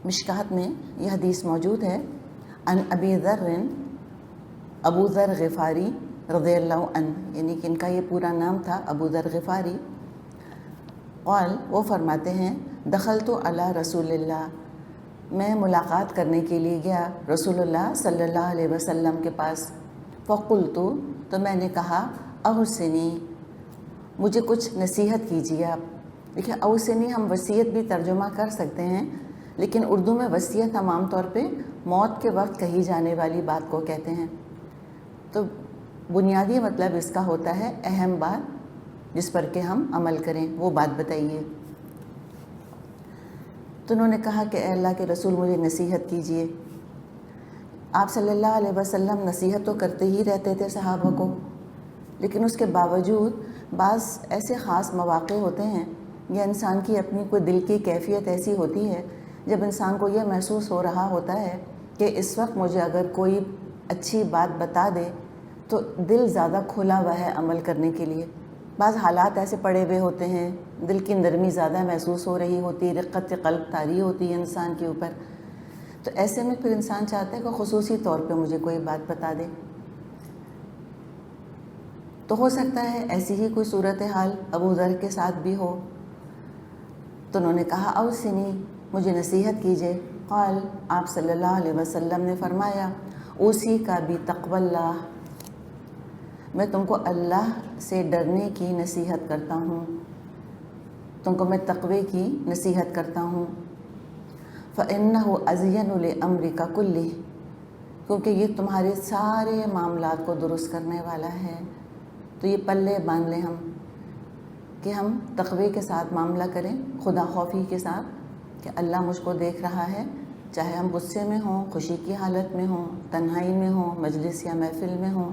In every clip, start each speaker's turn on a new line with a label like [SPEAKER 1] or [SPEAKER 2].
[SPEAKER 1] مشکات میں یہ حدیث موجود ہے، ان ابی ذر، ابو ذر غفاری رضی اللہ عنہ، یعنی کہ ان کا یہ پورا نام تھا ابو ذر غفاری، قال وہ فرماتے ہیں دخلت علی رسول اللہ، میں ملاقات کرنے کے لیے گیا رسول اللہ صلی اللہ علیہ وسلم کے پاس، فقلت تو میں نے کہا اوصنی، مجھے کچھ نصیحت کیجیے آپ۔ دیکھیں اوصنی ہم وصیت بھی ترجمہ کر سکتے ہیں، لیکن اردو میں وصیت ہم عام طور پہ موت کے وقت کہی جانے والی بات کو کہتے ہیں، تو بنیادی مطلب اس کا ہوتا ہے اہم بات جس پر کہ ہم عمل کریں، وہ بات بتائیے۔ تو انہوں نے کہا کہ اے اللہ کے رسول مجھے نصیحت کیجیے۔ آپ صلی اللہ علیہ وسلم نصیحت تو کرتے ہی رہتے تھے صحابہ کو، لیکن اس کے باوجود بعض ایسے خاص مواقع ہوتے ہیں یا انسان کی اپنی کوئی دل کی کیفیت ایسی ہوتی ہے جب انسان کو یہ محسوس ہو رہا ہوتا ہے کہ اس وقت مجھے اگر کوئی اچھی بات بتا دے تو دل زیادہ کھلا ہوا ہے عمل کرنے کے لیے۔ بعض حالات ایسے پڑے ہوئے ہوتے ہیں، دل کی نرمی زیادہ محسوس ہو رہی ہوتی، رقت قلب طاری ہوتی ہے انسان کے اوپر، تو ایسے میں پھر انسان چاہتا ہے کہ خصوصی طور پہ مجھے کوئی بات بتا دے۔ تو ہو سکتا ہے ایسی ہی کوئی صورتحال ابو ذر کے ساتھ بھی ہو، تو انہوں نے کہا اوصنی، مجھے نصیحت کیجیے۔ قال آپ صلی اللہ علیہ وسلم نے فرمایا اوصی کا بتقوی اللہ، میں تم کو اللہ سے ڈرنے کی نصیحت کرتا ہوں، تم کو میں تقوی کی نصیحت کرتا ہوں۔ فَإِنَّهُ أَزْيَنُ لِأَمْرِكَ كُلِّهِ، کیونکہ یہ تمہارے سارے معاملات کو درست کرنے والا ہے۔ تو یہ پلے باندھ لیں ہم کہ ہم تقوی کے ساتھ معاملہ کریں، خدا خوفی کے ساتھ، کہ اللہ مجھ کو دیکھ رہا ہے، چاہے ہم غصے میں ہوں، خوشی کی حالت میں ہوں، تنہائی میں ہوں، مجلس یا محفل میں ہوں،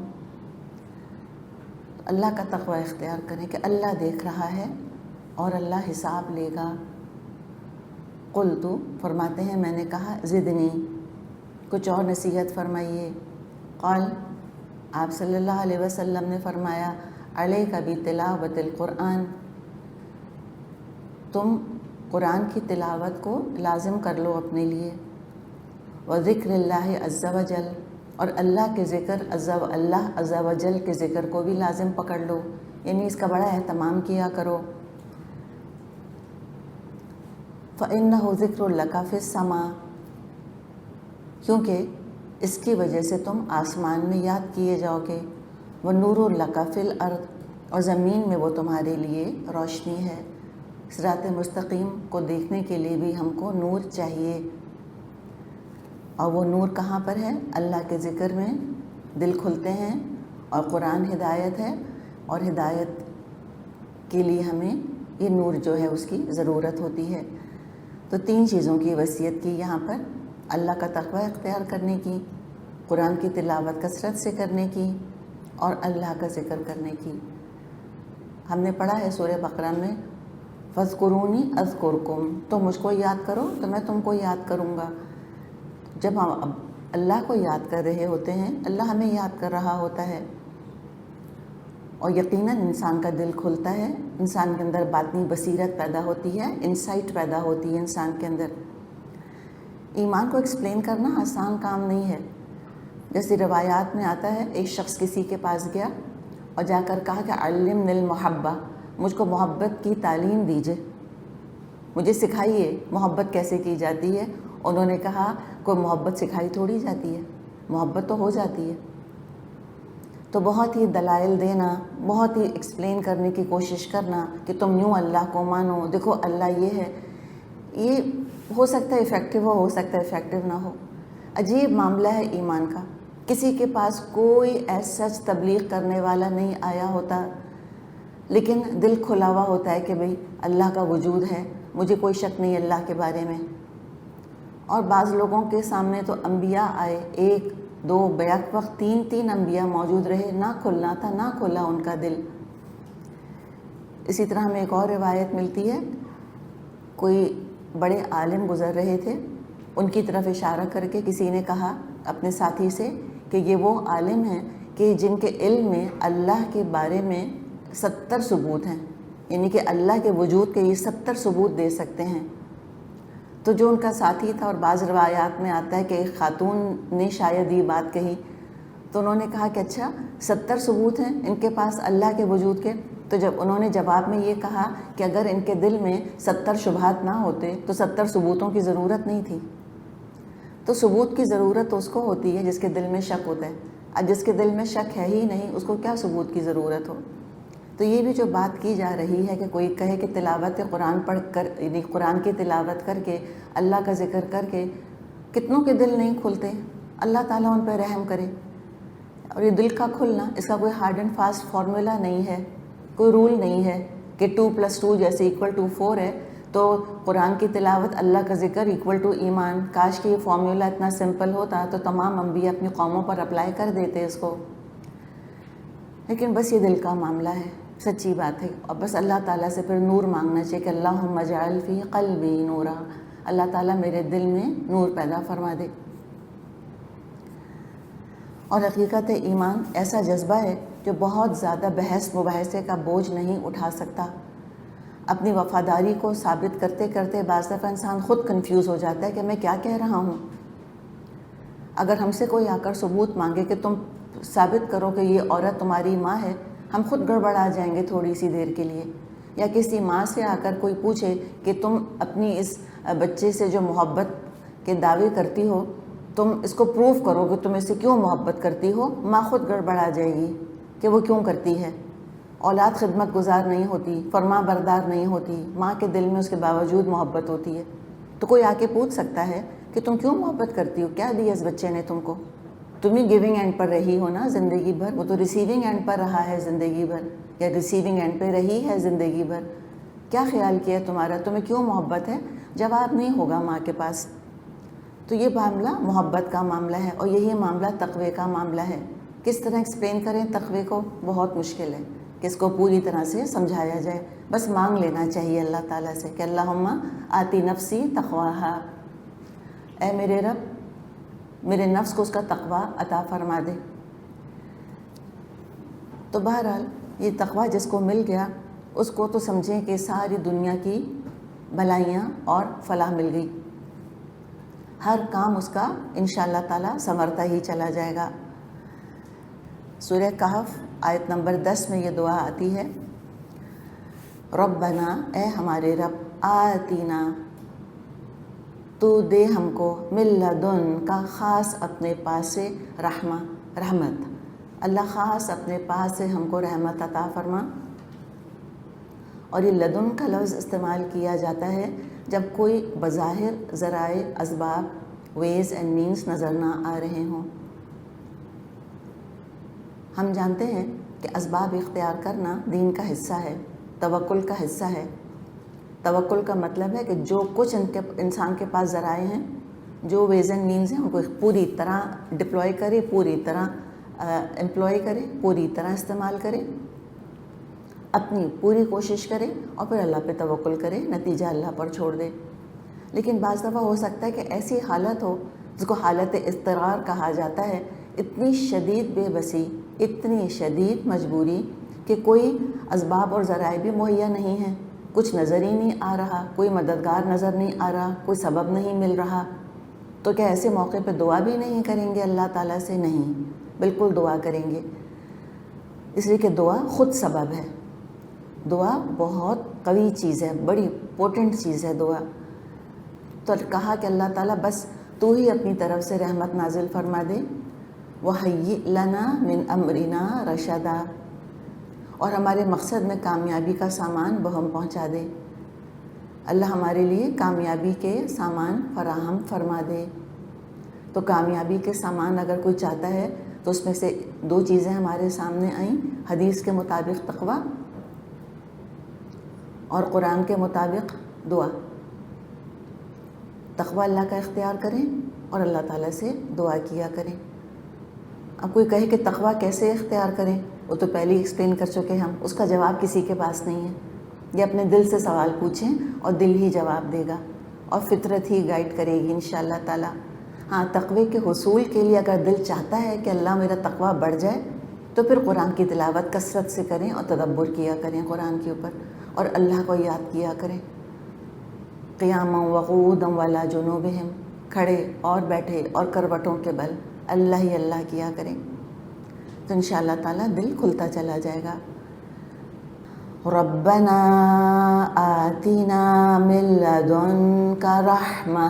[SPEAKER 1] اللہ کا تقوی اختیار کریں کہ اللہ دیکھ رہا ہے اور اللہ حساب لے گا۔ قلت فرماتے ہیں میں نے کہا زدنی، کچھ اور نصیحت فرمائیے۔ قال آپ صلی اللہ علیہ وسلم نے فرمایا علیک بتلاوت القرآن، تم قرآن کی تلاوت کو لازم کر لو اپنے لیے، وذکر اللہ عز و جل، اور اللہ کے ذکر اللہ عز و جل کے ذکر کو بھی لازم پکڑ لو، یعنی اس کا بڑا اہتمام کیا کرو۔ فَإِنَّهُ ذِكْرٌ لَكَ فِي السَّمَاءِ، کیونکہ اس کی وجہ سے تم آسمان میں یاد کیے جاؤ گے، وَنُورٌ لَكَ فِي الْأَرْضِ، اور زمین میں وہ تمہارے لیے روشنی ہے۔ صراط مستقیم کو دیکھنے کے لیے بھی ہم کو نور چاہیے، اور وہ نور کہاں پر ہے؟ اللہ کے ذکر میں دل کھلتے ہیں، اور قرآن ہدایت ہے، اور ہدایت کے لیے ہمیں یہ نور جو ہے اس کی ضرورت ہوتی ہے۔ تو تین چیزوں کی وصیت کی یہاں پر، اللہ کا تقوی اختیار کرنے کی، قرآن کی تلاوت کثرت سے کرنے کی، اور اللہ کا ذکر کرنے کی۔ ہم نے پڑھا ہے سورہ بقرہ میں فاذکرونی اذکرکم، تم مجھ کو یاد کرو تو میں تم کو یاد کروں گا۔ جب ہم اللہ کو یاد کر رہے ہوتے ہیں، اللہ ہمیں یاد کر رہا ہوتا ہے، اور یقیناً انسان کا دل کھلتا ہے، انسان کے اندر باطنی بصیرت پیدا ہوتی ہے، انسائٹ پیدا ہوتی ہے انسان کے اندر۔ ایمان کو ایکسپلین کرنا آسان کام نہیں ہے۔ جیسے روایات میں آتا ہے ایک شخص کسی کے پاس گیا اور جا کر کہا کہ علمنی المحبہ، مجھ کو محبت کی تعلیم دیجئے، مجھے سکھائیے محبت کیسے کی جاتی ہے۔ انہوں نے کہا کوئی محبت سکھائی تھوڑی جاتی ہے، محبت تو ہو جاتی ہے۔ تو بہت ہی دلائل دینا، بہت ہی ایکسپلین کرنے کی کوشش کرنا کہ تم یوں اللہ کو مانو، دیکھو اللہ یہ ہے، یہ ہو سکتا ہے افیکٹو ہو سکتا ہے افیکٹو نہ ہو۔ عجیب معاملہ ہے ایمان کا، کسی کے پاس کوئی ایسا سچ تبلیغ کرنے والا نہیں آیا ہوتا، لیکن دل کھلا ہوا ہوتا ہے کہ بھئی اللہ کا وجود ہے، مجھے کوئی شک نہیں اللہ کے بارے میں۔ اور بعض لوگوں کے سامنے تو انبیاء آئے، ایک دو بیک وقت تین انبیاء موجود رہے، نہ کھلنا تھا، نہ کھلا ان کا دل۔ اسی طرح ہمیں ایک اور روایت ملتی ہے، کوئی بڑے عالم گزر رہے تھے، ان کی طرف اشارہ کر کے کسی نے کہا اپنے ساتھی سے کہ یہ وہ عالم ہیں کہ جن کے علم میں اللہ کے بارے میں 70 ثبوت ہیں، یعنی کہ اللہ کے وجود کے یہ 70 ثبوت دے سکتے ہیں۔ تو جو ان کا ساتھی تھا، اور بعض روایات میں آتا ہے کہ ایک خاتون نے شاید یہ بات کہی، تو انہوں نے کہا کہ اچھا 70 ثبوت ہیں ان کے پاس اللہ کے وجود کے؟ تو جب انہوں نے جواب میں یہ کہا کہ اگر ان کے دل میں 70 شبہات نہ ہوتے تو 70 ثبوتوں کی ضرورت نہیں تھی۔ تو ثبوت کی ضرورت اس کو ہوتی ہے جس کے دل میں شک ہوتا ہے، اب جس کے دل میں شک ہے ہی نہیں اس کو کیا ثبوت کی ضرورت ہو؟ تو یہ بھی جو بات کی جا رہی ہے کہ کوئی کہے کہ تلاوت قرآن پڑھ کر، یعنی قرآن کی تلاوت کر کے، اللہ کا ذکر کر کے کتنوں کے دل نہیں کھلتے، اللہ تعالیٰ ان پہ رحم کرے۔ اور یہ دل کا کھلنا، اس کا کوئی ہارڈ اینڈ فاسٹ فارمولا نہیں ہے، کوئی رول نہیں ہے کہ 2+2 جیسے =4 ہے تو قرآن کی تلاوت، اللہ کا ذکر ایمان۔ کاش کہ یہ فارمولا اتنا سمپل ہوتا تو تمام انبیاء اپنی قوموں پر اپلائی کر دیتے اس کو، لیکن بس یہ دل کا معاملہ ہے، سچی بات ہے۔ اور بس اللہ تعالیٰ سے پھر نور مانگنا چاہیے کہ اللہم اجعل فی قلبی نورا، اللہ تعالیٰ میرے دل میں نور پیدا فرما دے۔ اور حقیقت ایمان ایسا جذبہ ہے جو بہت زیادہ بحث مباحثے کا بوجھ نہیں اٹھا سکتا۔ اپنی وفاداری کو ثابت کرتے کرتے بعض دفعہ انسان خود کنفیوز ہو جاتا ہے کہ میں کیا کہہ رہا ہوں۔ اگر ہم سے کوئی آ کر ثبوت مانگے کہ تم ثابت کرو کہ یہ عورت تمہاری ماں ہے، ہم خود گڑبڑا جائیں گے تھوڑی سی دیر کے لیے۔ یا کسی ماں سے آ کر کوئی پوچھے کہ تم اپنی اس بچے سے جو محبت کے دعوے کرتی ہو، تم اس کو پروف کرو کہ تم اس سے کیوں محبت کرتی ہو، ماں خود گڑبڑا جائے گی کہ وہ کیوں کرتی ہے۔ اولاد خدمت گزار نہیں ہوتی، فرما بردار نہیں ہوتی، ماں کے دل میں اس کے باوجود محبت ہوتی ہے۔ تو کوئی آ کے پوچھ سکتا ہے کہ تم کیوں محبت کرتی ہو، کیا دیا اس بچے نے تم کو؟ تم ہی گیونگ اینڈ پر رہی ہو نا زندگی بھر، وہ تو ریسیونگ اینڈ پر رہا ہے زندگی بھر، یا ریسیونگ اینڈ پہ رہی ہے زندگی بھر۔ کیا خیال کیا تمہارا، تمہیں کیوں محبت ہے؟ جواب نہیں ہوگا ماں کے پاس۔ تو یہ معاملہ محبت کا معاملہ ہے، اور یہی معاملہ تقوی کا معاملہ ہے۔ کس طرح ایکسپلین کریں تقوی کو؟ بہت مشکل ہے کہ اس کو پوری طرح سے سمجھایا جائے۔ بس مانگ لینا چاہیے اللہ تعالیٰ سے کہ اللہم آتی نفسی تقواہا، اے میرے رب میرے نفس کو اس کا تقوی عطا فرما دے۔ تو بہرحال یہ تقوی جس کو مل گیا اس کو تو سمجھیں کہ ساری دنیا کی بھلائیاں اور فلاح مل گئی، ہر کام اس کا انشاءاللہ تعالیٰ ثمرتا ہی چلا جائے گا۔ سورہ کہف آیت نمبر 10 میں یہ دعا آتی ہے، ربنا، اے ہمارے رب، آتینا، تو دے ہم کو، من لدن کا، خاص اپنے پاس سے، رحمت، اللہ خاص اپنے پاس سے ہم کو رحمت عطا فرما۔ اور یہ لدن کا لفظ استعمال کیا جاتا ہے جب کوئی بظاہر ذرائع، اسباب، ویز اینڈ مینس نظر نہ آ رہے ہوں۔ ہم جانتے ہیں کہ اسباب اختیار کرنا دین کا حصہ ہے، توکل کا حصہ ہے۔ توکل کا مطلب ہے کہ جو کچھ انسان کے پاس ذرائع ہیں، جو ویز اینڈ مینز ہیں، ان کو پوری طرح ڈپلوائے کرے، پوری طرح امپلوائے کرے، پوری طرح استعمال کرے، اپنی پوری کوشش کرے، اور پھر اللہ پہ توکل کرے، نتیجہ اللہ پر چھوڑ دے۔ لیکن بعض دفعہ ہو سکتا ہے کہ ایسی حالت ہو جس کو حالت اضطرار کہا جاتا ہے، اتنی شدید بے بسی، اتنی شدید مجبوری کہ کوئی اسباب اور ذرائع بھی مہیا نہیں ہیں، کچھ نظر ہی نہیں آ رہا، کوئی مددگار نظر نہیں آ رہا، کوئی سبب نہیں مل رہا، تو کیا ایسے موقع پہ دعا بھی نہیں کریں گے اللہ تعالیٰ سے؟ نہیں، بالکل دعا کریں گے، اس لیے کہ دعا خود سبب ہے۔ دعا بہت قوی چیز ہے، بڑی پوٹنٹ چیز ہے دعا۔ تو کہا کہ اللہ تعالیٰ بس تو ہی اپنی طرف سے رحمت نازل فرما دے، وَحَيِّئْ لَنَا مِنْ أَمْرِنَا رَشَدًا، اور ہمارے مقصد میں کامیابی کا سامان بہم پہنچا دے۔ اللہ ہمارے لیے کامیابی کے سامان فراہم فرما دے۔ تو کامیابی کے سامان اگر کوئی چاہتا ہے تو اس میں سے 2 چیزیں ہمارے سامنے آئیں، حدیث کے مطابق تقویٰ، اور قرآن کے مطابق دعا۔ تقویٰ اللہ کا اختیار کریں اور اللہ تعالیٰ سے دعا کیا کریں۔ اب کوئی کہے کہ تقویٰ کیسے اختیار کریں، وہ تو پہلے ہی ایکسپلین کر چکے ہم، اس کا جواب کسی کے پاس نہیں ہے۔ یہ اپنے دل سے سوال پوچھیں اور دل ہی جواب دے گا، اور فطرت ہی گائیڈ کرے گی انشاءاللہ تعالیٰ۔ ہاں، تقوی کے حصول کے لیے اگر دل چاہتا ہے کہ اللہ میرا تقویٰ بڑھ جائے، تو پھر قرآن کی تلاوت کثرت سے کریں اور تدبر کیا کریں قرآن کے اوپر، اور اللہ کو یاد کیا کریں۔ قیاما وقعودا ولا جنوبہم، کھڑے اور بیٹھے اور کروٹوں کے بل اللہ ہی اللہ کیا کریں، تو انشاءاللہ تعالیٰ دل کھلتا چلا جائے گا۔ ربنا آتنا من لدنک رحمہ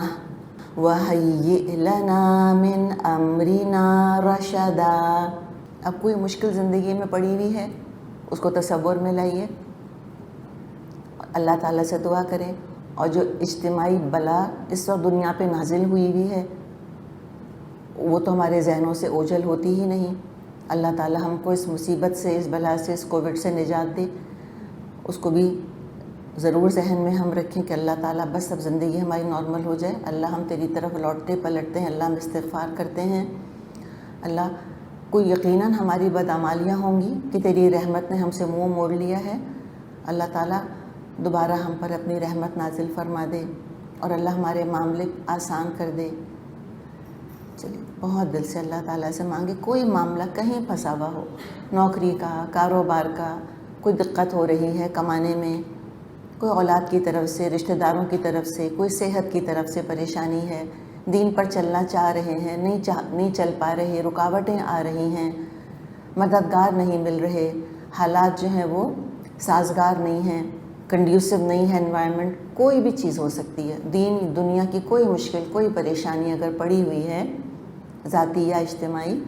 [SPEAKER 1] وہیئ لنا من امرنا رشدا۔ اب کوئی مشکل زندگی میں پڑی ہوئی ہے، اس کو تصور میں لائیے، اللہ تعالیٰ سے دعا کریں، اور جو اجتماعی بلا اس وقت دنیا پہ نازل ہوئی ہوئی ہے وہ تو ہمارے ذہنوں سے اوجھل ہوتی ہی نہیں۔ اللہ تعالیٰ ہم کو اس مصیبت سے، اس بلا سے، اس کووڈ سے نجات دے، اس کو بھی ضرور ذہن میں ہم رکھیں کہ اللہ تعالیٰ بس اب زندگی ہماری نارمل ہو جائے۔ اللہ ہم تیری طرف لوٹتے پلٹتے ہیں، اللہ ہم استغفار کرتے ہیں، اللہ کوئی یقیناً ہماری بدعمالیاں ہوں گی کہ تیری رحمت نے ہم سے منہ موڑ لیا ہے، اللہ تعالیٰ دوبارہ ہم پر اپنی رحمت نازل فرما دے اور اللہ ہمارے معاملے آسان کر دے۔ چلیے بہت دل سے اللہ تعالیٰ سے مانگے، کوئی معاملہ کہیں پھنسا ہوا ہو، نوکری کا، کاروبار کا، کوئی دقت ہو رہی ہے کمانے میں، کوئی اولاد کی طرف سے، رشتہ داروں کی طرف سے، کوئی صحت کی طرف سے پریشانی ہے، دین پر چلنا چاہ رہے ہیں، نہیں چل پا رہے، رکاوٹیں آ رہی ہیں، مددگار نہیں مل رہے، حالات جو ہیں وہ سازگار نہیں ہیں، کنڈیوسو نہیں ہے انوائرمنٹ، کوئی بھی چیز ہو سکتی ہے، دین دنیا کی کوئی مشکل، کوئی پریشانی اگر پڑی ہوئی ہے ذاتی یا اجتماعی،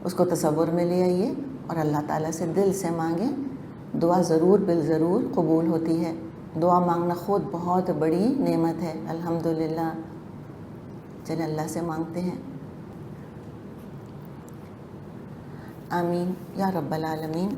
[SPEAKER 1] اس کو تصور میں لے آئیے اور اللہ تعالیٰ سے دل سے مانگیں، دعا ضرور بالضرور قبول ہوتی ہے۔ دعا مانگنا خود بہت بڑی نعمت ہے، الحمدللہ۔ چلیں اللہ سے مانگتے ہیں۔ آمین یا رب العالمین۔